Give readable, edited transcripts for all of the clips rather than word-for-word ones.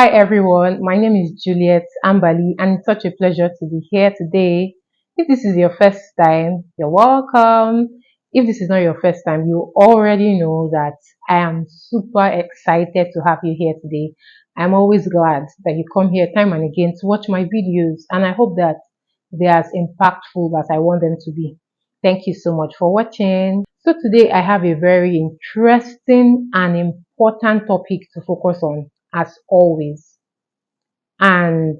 Hi everyone, my name is Juliet Ambali and it's such a pleasure to be here today. If this is your first time, you're welcome. If this is not your first time, you already know that I am super excited to have you here today. I'm always glad that you come here time and again to watch my videos, and I hope that they're as impactful as I want them to be. Thank you so much for watching. So today I have a very interesting and important topic to focus on as always. And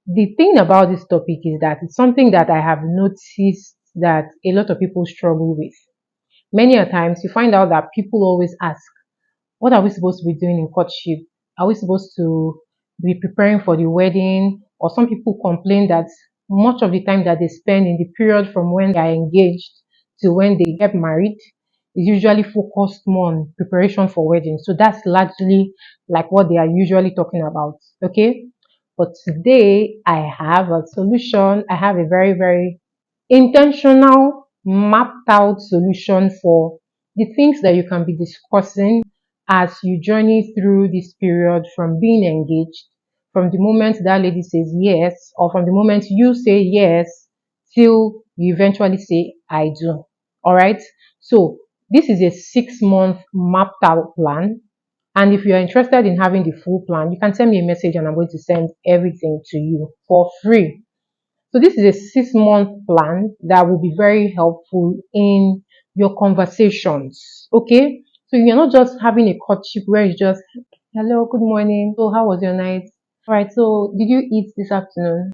the thing about this topic is that it's something that I have noticed that a lot of people struggle with. Many a times you find out that people always ask, what are we supposed to be doing in courtship? Are we supposed to be preparing for the wedding? Or some people complain that much of the time that they spend in the period from when they are engaged to when they get married is usually focused more on preparation for wedding. So that's largely like what they are usually talking about. Okay. But today I have a solution. I have a very, very intentional, mapped out solution for the things that you can be discussing as you journey through this period from being engaged, from the moment that lady says yes, or from the moment you say yes, till you eventually say I do. All right. So this is a 6 month mapped out plan. And if you're interested in having the full plan, you can send me a message and I'm going to send everything to you for free. So this is a 6 month plan that will be very helpful in your conversations. Okay. So you're not just having a courtship where it's just, hello, good morning. So how was your night? All right. So did you eat this afternoon?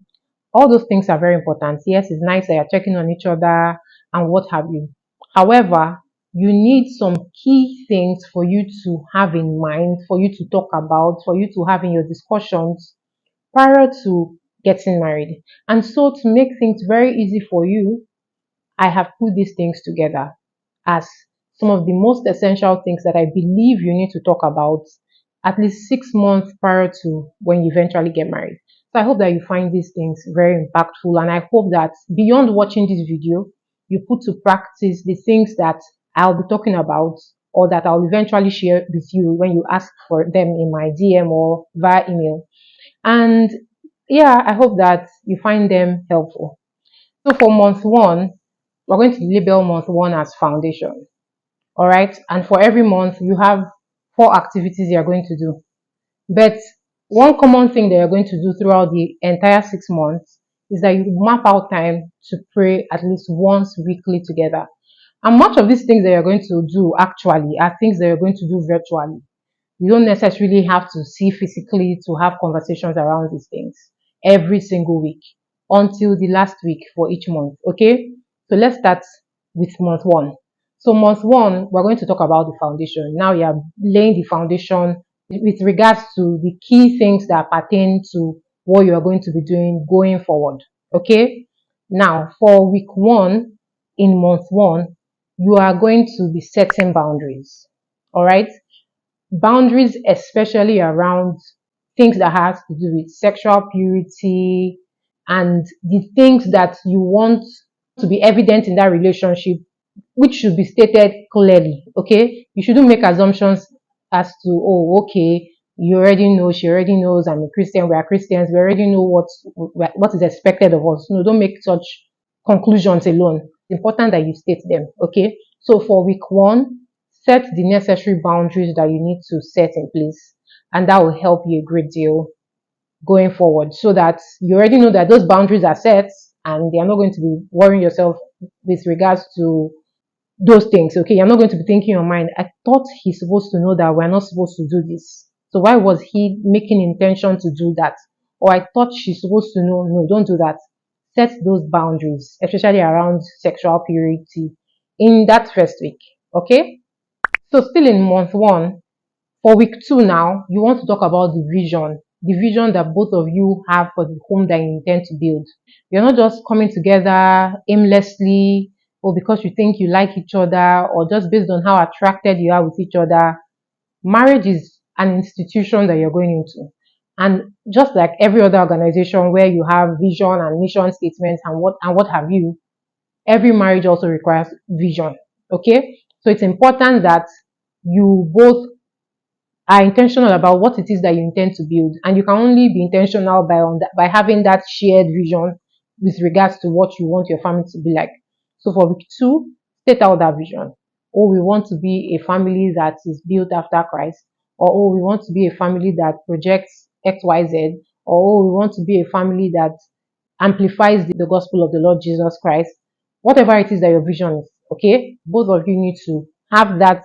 All those things are very important. Yes, it's nice that you're checking on each other and what have you. However, you need some key things for you to have in mind, for you to talk about, for you to have in your discussions prior to getting married. And so, to make things very easy for you, I have put these things together as some of the most essential things that I believe you need to talk about at least 6 months prior to when you eventually get married. So I hope that you find these things very impactful, and I hope that beyond watching this video, you put to practice the things that I'll be talking about or that I'll eventually share with you when you ask for them in my DM or via email. And yeah, I hope that you find them helpful. So for month one, we're going to label month one as foundation. All right. And for every month, you have 4 activities you're going to do. But one common thing that you're going to do throughout the entire 6 months is that you map out time to pray at least once weekly together. And much of these things that you're going to do actually are things that you're going to do virtually. You don't necessarily have to see physically to have conversations around these things every single week until the last week for each month. Okay, so let's start with month one. So month one, we're going to talk about the foundation. Now you're laying the foundation with regards to the key things that pertain to what you are going to be doing going forward. Okay, now for week one, in month one, you are going to be setting boundaries. All right, boundaries especially around things that has to do with sexual purity and the things that you want to be evident in that relationship, which should be stated clearly. Okay, you shouldn't make assumptions as to, oh, okay, you already know, she already knows I'm a Christian, we are Christians, we already know what is expected of us. No, don't make such conclusions alone. It's important that you state them. Okay, so for week one, set the necessary boundaries that you need to set in place, and that will help you a great deal going forward, so that you already know that those boundaries are set and they are not going to be worrying yourself with regards to those things. Okay, you're not going to be thinking in your mind, I thought he's supposed to know that we're not supposed to do this, so why was he making intention to do that? Or I thought she's supposed to know. No, don't do that. Set those boundaries, especially around sexual purity, in that first week. Okay, so still in month one, for week two now, you want to talk about the vision that both of you have for the home that you intend to build. You're not just coming together aimlessly or because you think you like each other or just based on how attracted you are with each other. Marriage is an institution that you're going into. And just like every other organization where you have vision and mission statements and what have you, every marriage also requires vision. Okay? So it's important that you both are intentional about what it is that you intend to build, and you can only be intentional by having that shared vision with regards to what you want your family to be like. So for week two, state out that vision. Oh, we want to be a family that is built after Christ, or oh, we want to be a family that projects XYZ, or oh, we want to be a family that amplifies the gospel of the Lord Jesus Christ. Whatever it is that your vision is, okay, both of you need to have that,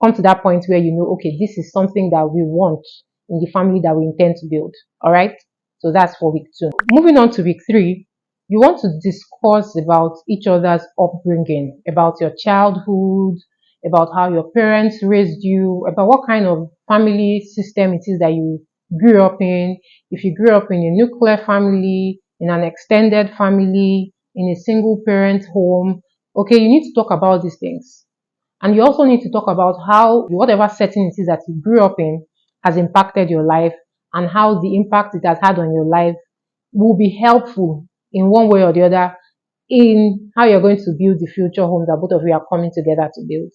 come to that point where you know, okay, this is something that we want in the family that we intend to build. All right. So that's for week two. Moving on to week three, you want to discuss about each other's upbringing, about your childhood, about how your parents raised you, about what kind of family system it is that you grew up in. If you grew up in a nuclear family, in an extended family, in a single parent home, okay, you need to talk about these things. And you also need to talk about how whatever setting it is that you grew up in has impacted your life, and how the impact it has had on your life will be helpful in one way or the other in how you're going to build the future home that both of you are coming together to build.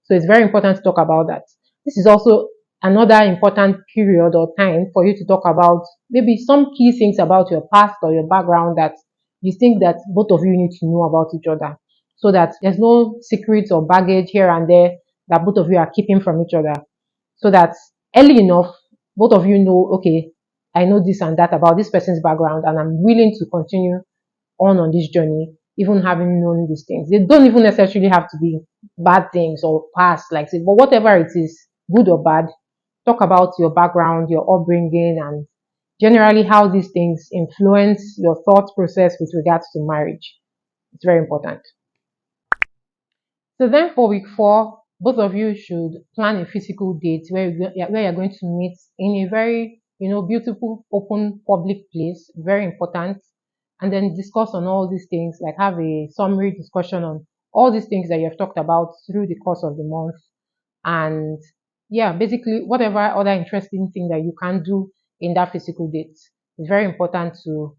So it's very important to talk about that. This is also another important period or time for you to talk about maybe some key things about your past or your background that you think that both of you need to know about each other, so that there's no secrets or baggage here and there that both of you are keeping from each other, so that early enough both of you know, okay, I know this and that about this person's background, and I'm willing to continue on this journey, even having known these things. They don't even necessarily have to be bad things or past, like say, but whatever it is, good or bad, talk about your background, your upbringing, and generally how these things influence your thought process with regards to marriage. It's very important. So then for week four, both of you should plan a physical date where you're going to meet in a very, beautiful, open, public place. Very important. And then discuss on all these things, like have a summary discussion on all these things that you have talked about through the course of the month. And yeah, basically whatever other interesting thing that you can do in that physical date. It's very important to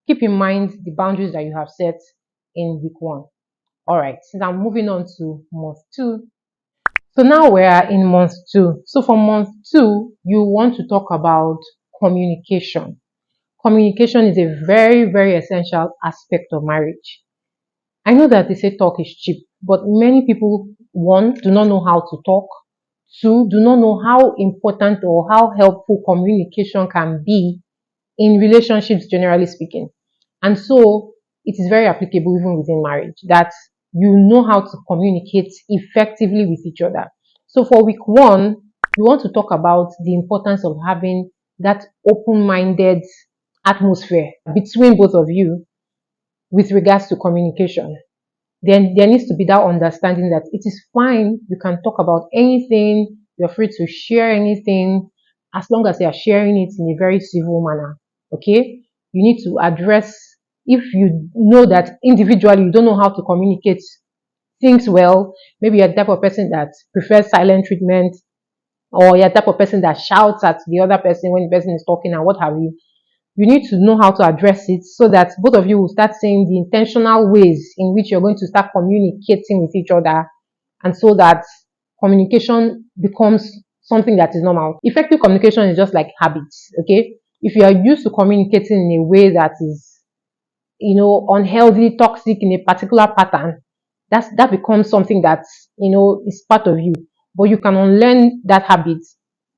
keep in mind the boundaries that you have set in week one. All right, now moving on to month two. So now we are in month two. So for month two, you want to talk about communication. Communication is a very, very essential aspect of marriage. I know that they say talk is cheap, but many people, one, do not know how to talk. Two, do not know how important or how helpful communication can be in relationships, generally speaking. And so it is very applicable even within marriage, that you know how to communicate effectively with each other. So for week one, you want to talk about the importance of having that open-minded atmosphere between both of you with regards to communication. Then there needs to be that understanding that it is fine, you can talk about anything, you're free to share anything, as long as you are sharing it in a very civil manner. Okay? You need to address, if you know that individually you don't know how to communicate things well, maybe you're the type of person that prefers silent treatment, or you're the type of person that shouts at the other person when the person is talking and what have you. You need to know how to address it so that both of you will start seeing the intentional ways in which you're going to start communicating with each other, and so that communication becomes something that is normal. Effective communication is just like habits, okay? If you are used to communicating in a way that is, unhealthy, toxic in a particular pattern, that becomes something that, is part of you. But you can unlearn that habit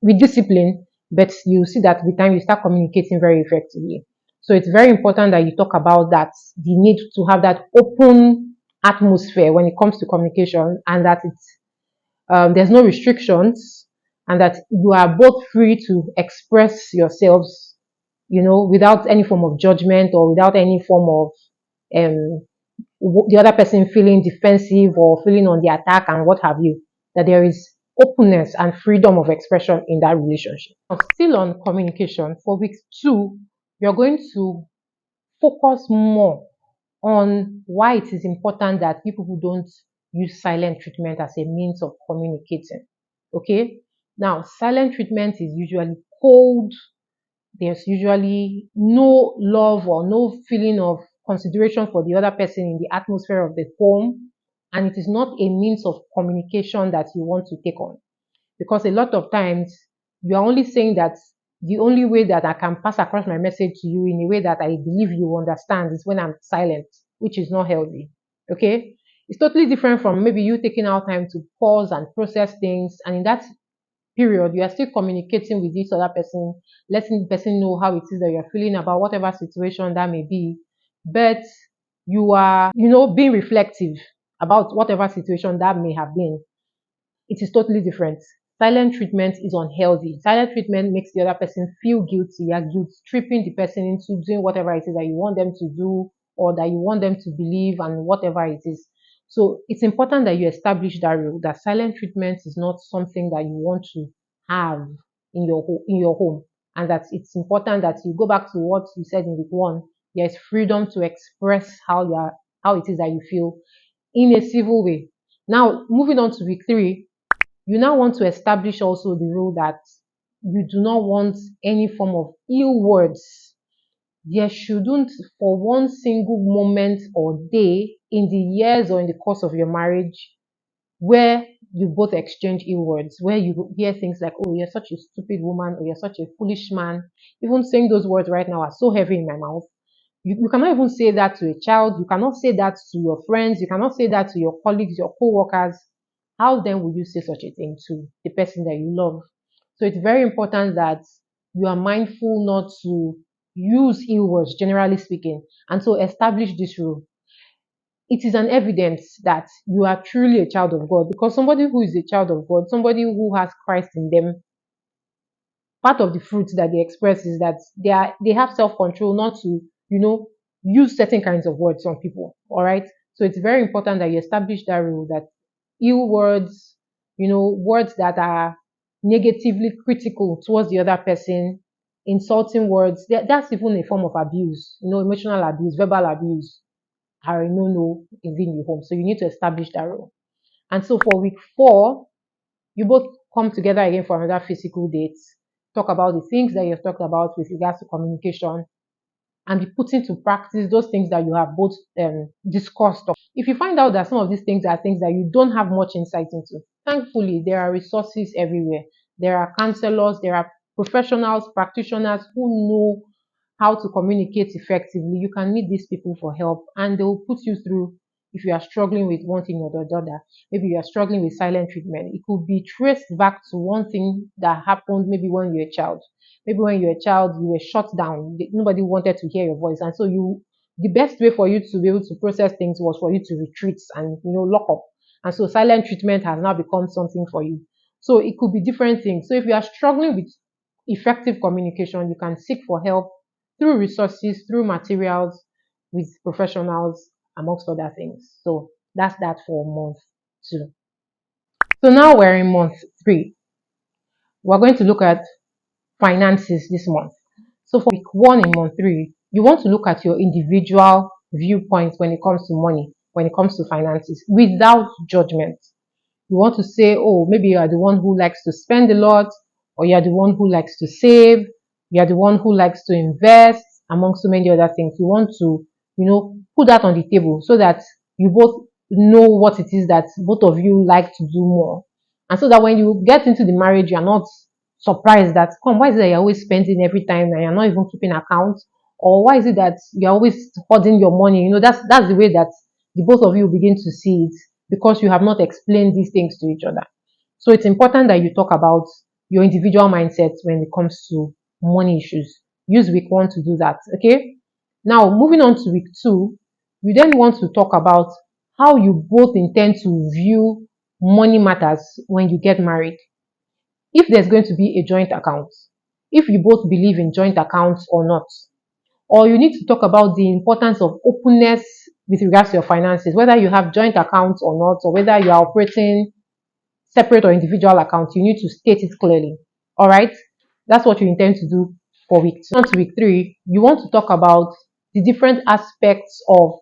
with discipline, but you see that with time you start communicating very effectively. So it's very important that you talk about that, the need to have that open atmosphere when it comes to communication, and that there's no restrictions, and that you are both free to express yourselves, without any form of judgment, or without any form of um, the other person feeling defensive or feeling on the attack and what have you. That there is openness and freedom of expression in that relationship. Now, still on communication, for week two, you're going to focus more on why it is important that people who don't use silent treatment as a means of communicating. Okay? Now, silent treatment is usually cold. There's usually no love or no feeling of consideration for the other person in the atmosphere of the home. And it is not a means of communication that you want to take on. Because a lot of times You are only saying that the only way that I can pass across my message to you in a way that I believe you understand is when I'm silent, which is not healthy. Okay? It's totally different from maybe you taking out time to pause and process things. And in that period, you are still communicating with this other person, letting the person know how it is that you're feeling about whatever situation that may be. But you are, being reflective about whatever situation that may have been. It is totally different. Silent treatment is unhealthy. Silent treatment makes the other person feel guilty. You're guilt tripping the person into doing whatever it is that you want them to do or that you want them to believe and whatever it is. So it's important that you establish that rule that silent treatment is not something that you want to have in your home, and that it's important that you go back to what you said in week one. There's freedom to express how it is that you feel in a civil way. Now, moving on to week three, you now want to establish also the rule that you do not want any form of ill words. There shouldn't, for one single moment or day in the years or in the course of your marriage, where you both exchange ill words, where you hear things like, oh, you're such a stupid woman, or you're such a foolish man. Even saying those words right now are so heavy in my mouth. You cannot even say that to a child. You cannot say that to your friends. You cannot say that to your colleagues, your co-workers. How then would you say such a thing to the person that you love? So it's very important that you are mindful not to use ill words, generally speaking, and so establish this rule. It is an evidence that you are truly a child of God, because somebody who is a child of God, somebody who has Christ in them, part of the fruit that they express is that they have self-control not to, you know, use certain kinds of words on people. All right. So it's very important that you establish that rule that ill words, words that are negatively critical towards the other person, insulting words, that's even a form of abuse, emotional abuse, verbal abuse are a no-no within the home. So you need to establish that rule. And so for week four, you both come together again for another physical date, talk about the things that you've talked about with regards to communication, and be putting to practice those things that you have both discussed. If you find out that some of these things are things that you don't have much insight into, thankfully, there are resources everywhere. There are counselors, there are professionals, practitioners who know how to communicate effectively. You can meet these people for help and they will put you through. If you are struggling with one thing or the other, maybe you are struggling with silent treatment, it could be traced back to one thing that happened maybe when you were a child. Maybe when you were a child, you were shut down. Nobody wanted to hear your voice. And so the best way for you to be able to process things was for you to retreat and, lock up. And so silent treatment has now become something for you. So it could be different things. So if you are struggling with effective communication, you can seek for help through resources, through materials, with professionals, amongst other things. So that's that for month two. So now we're in month three. We're going to look at finances this month. So for week one in month three, you want to look at your individual viewpoints when it comes to money, when it comes to finances, without judgment. You want to say, oh, maybe you are the one who likes to spend a lot, or you are the one who likes to save, you are the one who likes to invest, among so many other things. You want to, put that on the table so that you both know what it is that both of you like to do more. And so that when you get into the marriage, you're not surprised that, come, why is it that you're always spending every time and you're not even keeping account? Or why is it that you're always hoarding your money? That's the way that the both of you begin to see it, because you have not explained these things to each other. So it's important that you talk about your individual mindsets when it comes to money issues. Use week one to do that. Okay. Now, moving on to week two, you then want to talk about how you both intend to view money matters when you get married. If there's going to be a joint account, if you both believe in joint accounts or not, or you need to talk about the importance of openness with regards to your finances, whether you have joint accounts or not, or whether you are operating separate or individual accounts, you need to state it clearly. All right. That's what you intend to do for week two. On to week three, you want to talk about the different aspects of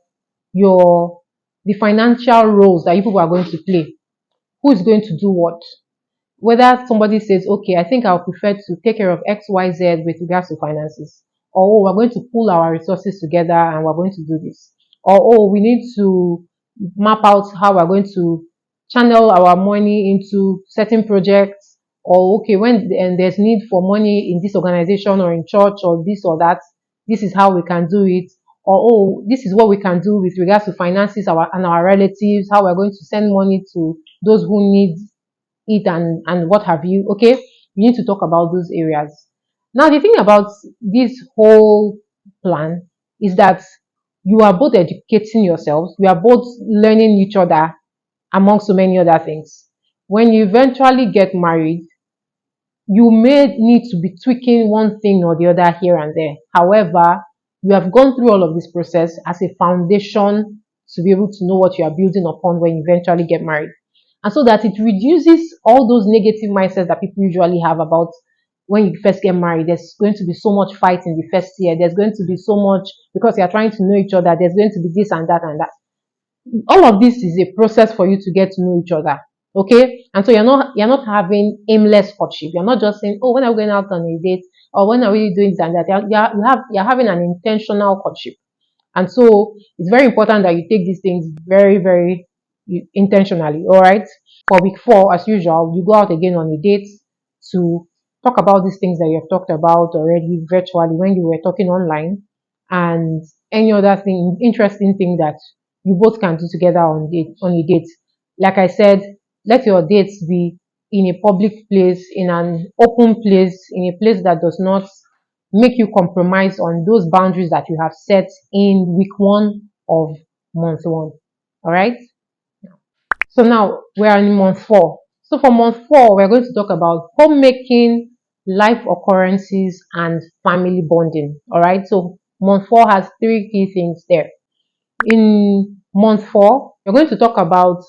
the financial roles that you people are going to play. Who is going to do what? Whether somebody says, okay, I think I'll prefer to take care of XYZ with regards to finances, or oh, we're going to pull our resources together and we're going to do this, or oh, we need to map out how we're going to channel our money into certain projects, or okay, when and there's need for money in this organization or in church or this or that, this is how we can do it. Or oh, this is what we can do with regards to finances and our relatives, how we're going to send money to those who need it, and what have you. Okay, we need to talk about those areas. Now the thing about this whole plan is that you are both educating yourselves, you are both learning each other, among so many other things. When you eventually get married, you may need to be tweaking one thing or the other here and there. However, you have gone through all of this process as a foundation to be able to know what you are building upon when you eventually get married. And so that it reduces all those negative mindsets that people usually have about when you first get married. There's going to be so much fight in the first year. There's going to be so much because you're trying to know each other. There's going to be this and that and that. All of this is a process for you to get to know each other. Okay, and so you're not having aimless courtship. You're not just saying, oh, when are we going out on a date, or when are we doing this and that. You're having an intentional courtship. And so it's very important that you take these things very, very intentionally. All right. For week 4, as usual, you go out again on a date to talk about these things that you have talked about already virtually when you were talking online, and any other thing, interesting thing that you both can do together on a date. Like I said, let your dates be in a public place, in an open place, in a place that does not make you compromise on those boundaries that you have set in week 1 of month 1. All right. So now we're in month 4. So for month 4, we're going to talk about homemaking, life occurrences, and family bonding. All right. So month 4 has 3 key things there. In month 4, we're going to talk about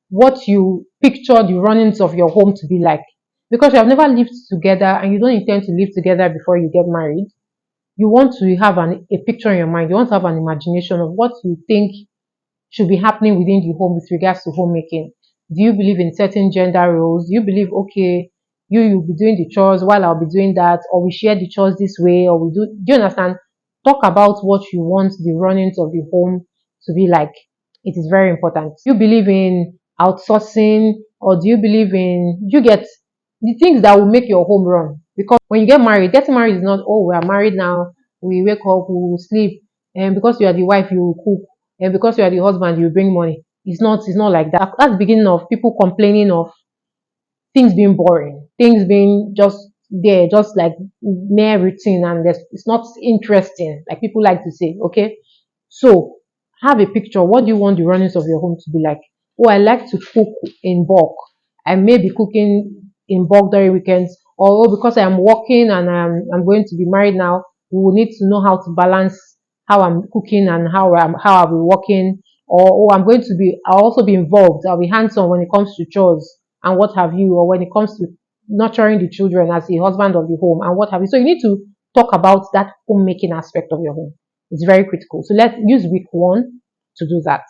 what you picture the runnings of your home to be like. Because you have never lived together and you don't intend to live together before you get married, you want to have a picture in your mind. You want to have an imagination of what you think should be happening within the home with regards to homemaking. Do you believe in certain gender roles? Do you believe, okay, you'll be doing the chores while I'll be doing that, or we share the chores this way, or do you understand? Talk about what you want the runnings of the home to be like. It is very important. Do you believe in outsourcing, or do you believe in, you get the things that will make your home run? Because when you get married, getting married is not, oh, we are married now, we wake up, we will sleep, and because you are the wife, you will cook, and because you are the husband, you bring money. It's not like that. That's the beginning of people complaining of things being boring, things being just there, just like mere routine, and it's not interesting, like people like to say. Okay, so have a picture. What do you want the runnings of your home to be like? Oh, I like to cook in bulk. I may be cooking in bulk during weekends, or oh, because I am working and I'm going to be married now, we will need to know how to balance how I'm cooking and how I'll be working. Or oh, I'll also be involved. I'll be hands-on when it comes to chores and what have you, or when it comes to nurturing the children as the husband of the home and what have you. So you need to talk about that homemaking aspect of your home. It's very critical. So let's use week 1 to do that.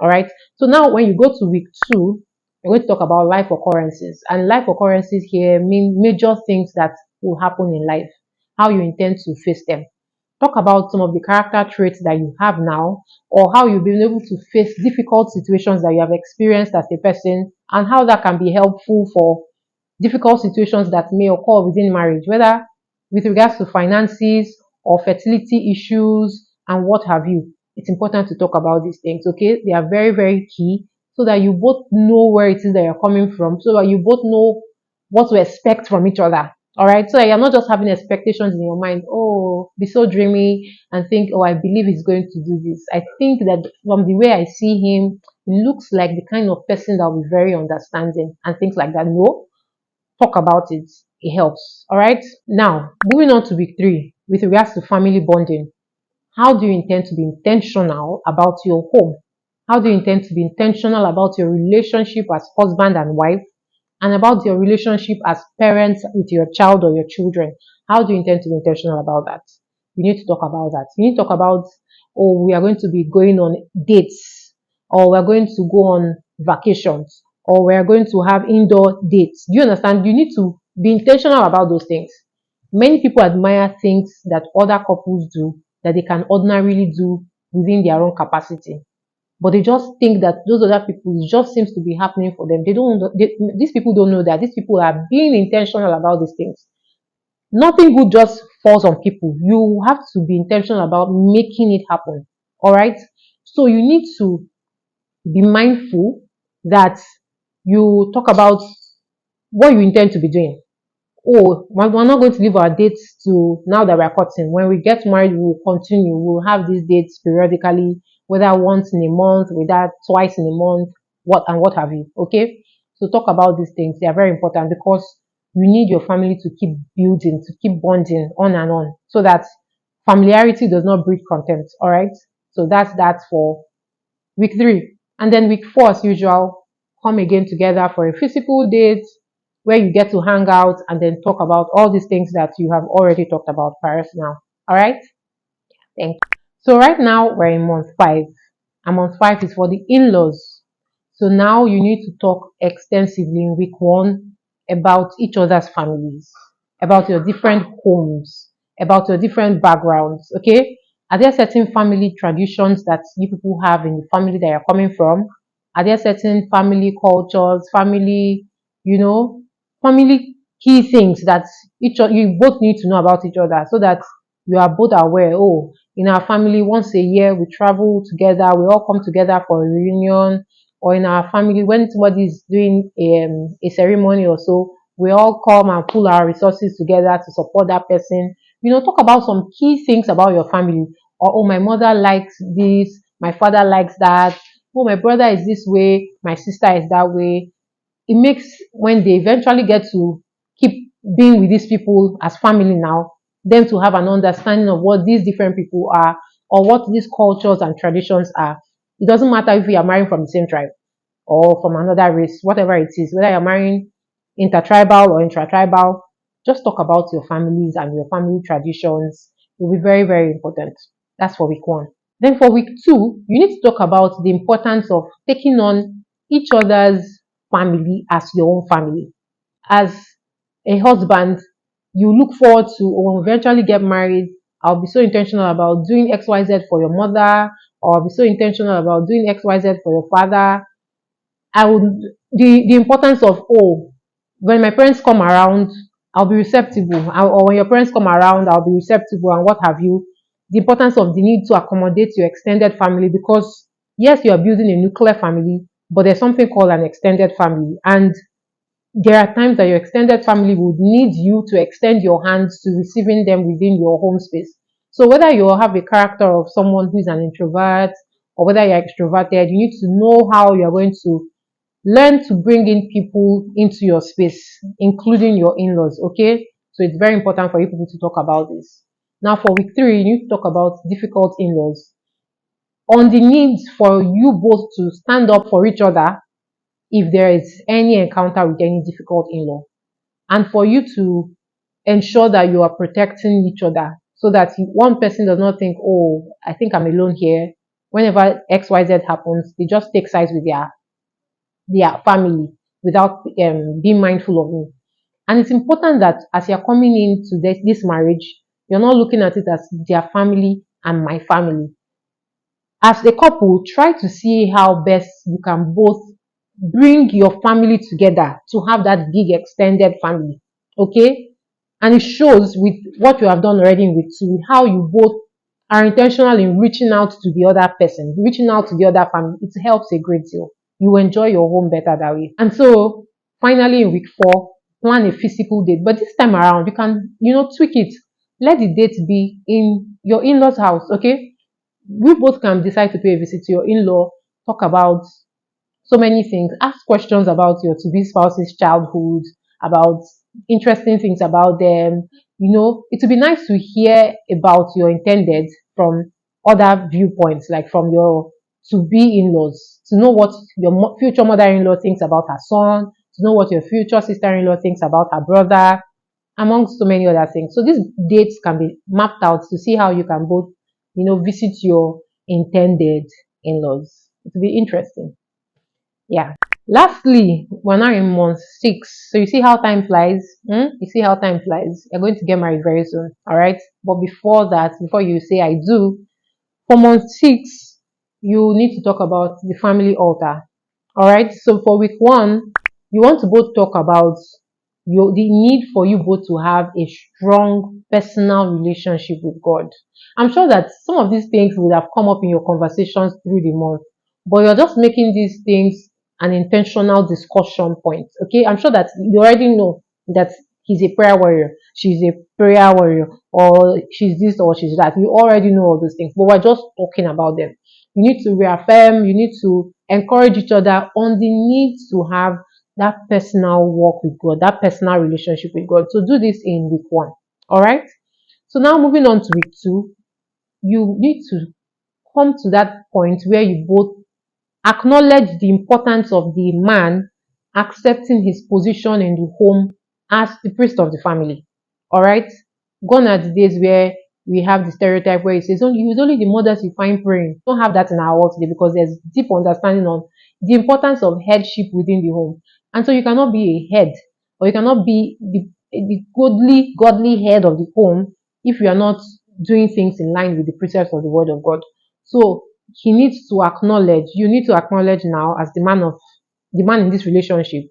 All right. So now when you go to week 2, we're going to talk about life occurrences. And life occurrences here mean major things that will happen in life, how you intend to face them. Talk about some of the character traits that you have now, or how you've been able to face difficult situations that you have experienced as a person, and how that can be helpful for difficult situations that may occur within marriage, whether with regards to finances or fertility issues and what have you. It's important to talk about these things, okay? They are very, very key so that you both know where it is that you're coming from, so that you both know what to expect from each other. All right, so you're not just having expectations in your mind. Oh, be so dreamy and think, oh, I believe he's going to do this. I think that from the way I see him, he looks like the kind of person that will be very understanding and things like that. No, talk about it. It helps. All right. Now, moving on to week 3 with regards to family bonding. How do you intend to be intentional about your home? How do you intend to be intentional about your relationship as husband and wife, and about your relationship as parents with your child or your children? How do you intend to be intentional about that? You need to talk about that. You need to talk about, oh, we are going to be going on dates, or we're going to go on vacations, or we're going to have indoor dates. Do you understand? You need to be intentional about those things. Many people admire things that other couples do that they can ordinarily do within their own capacity. but they just think that those other people, it just seems to be happening for them. They don't. These people don't know that these people are being intentional about these things. Nothing good just falls on people. You have to be intentional about making it happen. All right. So you need to be mindful that you talk about what you intend to be doing. Oh, we're not going to leave our dates to now that we're cutting. When we get married, we'll continue. We'll have these dates periodically, whether once in a month, whether twice in a month, what have you. Okay. So talk about these things. They are very important because you need your family to keep building, to keep bonding on, so that familiarity does not breed contempt. All right. So that's that for week 3. And then week 4, as usual, come again together for a physical date where you get to hang out and then talk about all these things that you have already talked about prior to now. All right? Thank you. So right now we're in month 5. And month 5 is for the in-laws. So now you need to talk extensively in week 1 about each other's families, about your different homes, about your different backgrounds. Okay? Are there certain family traditions that you people have in the family that you're coming from? Are there certain family cultures, family, you know, family key things that you both need to know about each other, so that you are both aware? Oh, in our family, once a year we travel together, we all come together for a reunion. Or in our family, when somebody is doing a ceremony or so, we all come and pull our resources together to support that person. Talk about some key things about your family. Or, oh, my mother likes this, my father likes that. Oh, my brother is this way, my sister is that way. It makes, when they eventually get to keep being with these people as family now, them to have an understanding of what these different people are, or what these cultures and traditions are. It doesn't matter if you are marrying from the same tribe or from another race, whatever it is, whether you're marrying intertribal or intratribal, just talk about your families and your family traditions. It will be very, very important. That's for week 1. Then for week 2, you need to talk about the importance of taking on each other's family as your own family. As a husband, you look forward to, or eventually get married, I'll be so intentional about doing XYZ for your mother, or I'll be so intentional about doing XYZ for your father. I would the importance of, oh, when my parents come around, I'll be receptible, or when your parents come around, I'll be receptible, and what have you. The importance of the need to accommodate your extended family, because yes, you are building a nuclear family, but there's something called an extended family, and there are times that your extended family would need you to extend your hands to receiving them within your home space. So whether you have a character of someone who is an introvert, or whether you're extroverted, you need to know how you're going to learn to bring in people into your space, including your in-laws. Okay, so it's very important for you people to talk about this. Now for week 3, you need to talk about difficult in-laws, on the needs for you both to stand up for each other if there is any encounter with any difficult in-law, and for you to ensure that you are protecting each other, so that one person does not think, oh, I think I'm alone here. Whenever XYZ happens, they just take sides with their family without being mindful of me. And it's important that as you're coming into this marriage, you're not looking at it as their family and my family. As a couple, try to see how best you can both bring your family together to have that big extended family. Okay? And it shows with what you have done already in week 2, with how you both are intentional in reaching out to the other person, reaching out to the other family. It helps a great deal. You enjoy your home better that way. And so, finally, in week 4, plan a physical date. But this time around, you can, tweak it. Let the date be in your in-laws' house. Okay? We both can decide to pay a visit to your in-law, talk about so many things, ask questions about your to-be spouse's childhood, about interesting things about them. It would be nice to hear about your intended from other viewpoints, like from your to-be in-laws, to know what your future mother-in-law thinks about her son, to know what your future sister-in-law thinks about her brother, amongst so many other things. So these dates can be mapped out to see how you can both, visit your intended in-laws. It will be interesting. Yeah. Lastly, we're now in month 6. So you see how time flies? You see how time flies? You're going to get married very soon. All right. But before that, before you say I do, for month 6, you need to talk about the family altar. All right. So for week one, you want to both talk about the need for you both to have a strong personal relationship with God. I'm sure that some of these things would have come up in your conversations through the month, but you're just making these things an intentional discussion point. Okay. I'm sure that you already know that he's a prayer warrior, she's a prayer warrior, or she's this or she's that. You already know all those things, but we're just talking about them. You need to reaffirm, you need to encourage each other on the need to have that personal walk with God, that personal relationship with God. So do this in week one. All right. So now moving on to week two, you need to come to that point where you both acknowledge the importance of the man accepting his position in the home as the priest of the family. All right. Gone are the days where we have the stereotype where it says it's only the mothers you find praying. We don't have that in our world today because there's deep understanding on the importance of headship within the home. And so you cannot be a head, or you cannot be the godly head of the home if you are not doing things in line with the precepts of the word of God. So he needs to acknowledge, you need to acknowledge now as the man in this relationship,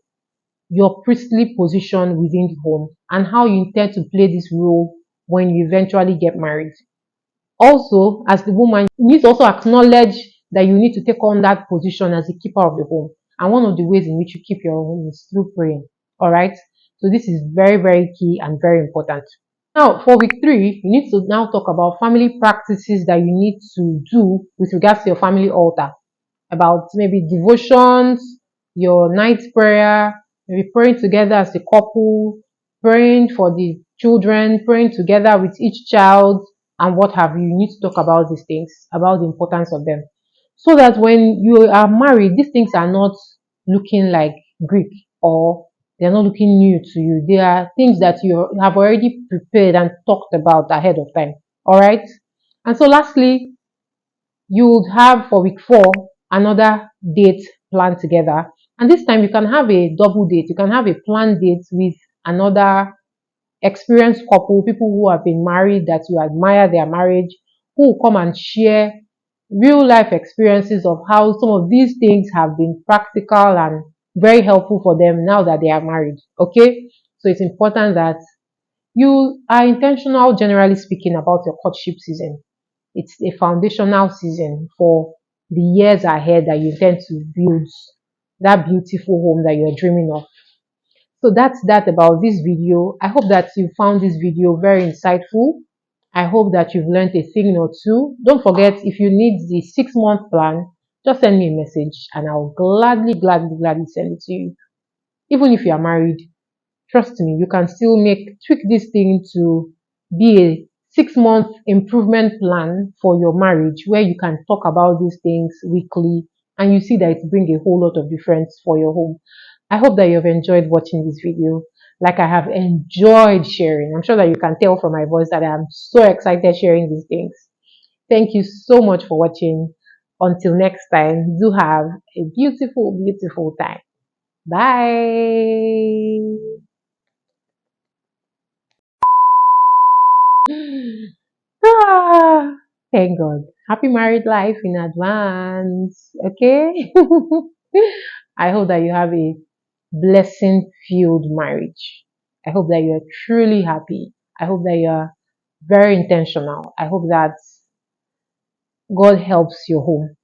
your priestly position within the home and how you intend to play this role when you eventually get married. Also, as the woman, you need to also acknowledge that you need to take on that position as the keeper of the home. And one of the ways in which you keep your home is through praying. All right. So this is very, very key and very important. Now, for week three, you need to now talk about family practices that you need to do with regards to your family altar, about maybe devotions, your night prayer, maybe praying together as a couple, praying for the children, praying together with each child, and what have you. You need to talk about these things, about the importance of them. So that when you are married, these things are not looking like Greek, or they're not looking new to you. They are things that you have already prepared and talked about ahead of time. All right. And so lastly, you would have for week four another date planned together. And this time you can have a double date. You can have a planned date with another experienced couple, people who have been married that you admire their marriage, who will come and share real life experiences of how some of these things have been practical and very helpful for them now that they are married. Okay. So it's important that you are intentional, generally speaking, about your courtship season. It's a foundational season for the years ahead that you intend to build that beautiful home that you're dreaming of. So that's that about this video. I hope that you found this video very insightful. I hope that you've learned a thing or two. Don't forget, if you need the 6 month plan, just send me a message and I'll gladly send it to you. Even if you are married, trust me, you can still tweak this thing to be a 6 month improvement plan for your marriage where you can talk about these things weekly and you see that it brings a whole lot of difference for your home. I hope that you've enjoyed watching this video like I have enjoyed sharing. I'm sure that you can tell from my voice that I'm so excited sharing these things. Thank you so much for watching. Until next time, do have a beautiful time. Bye. Ah, thank God. Happy married life in advance. Okay. I hope that you have a blessing filled marriage. I hope that you are truly happy. I hope that you are very intentional. I hope that God helps your home.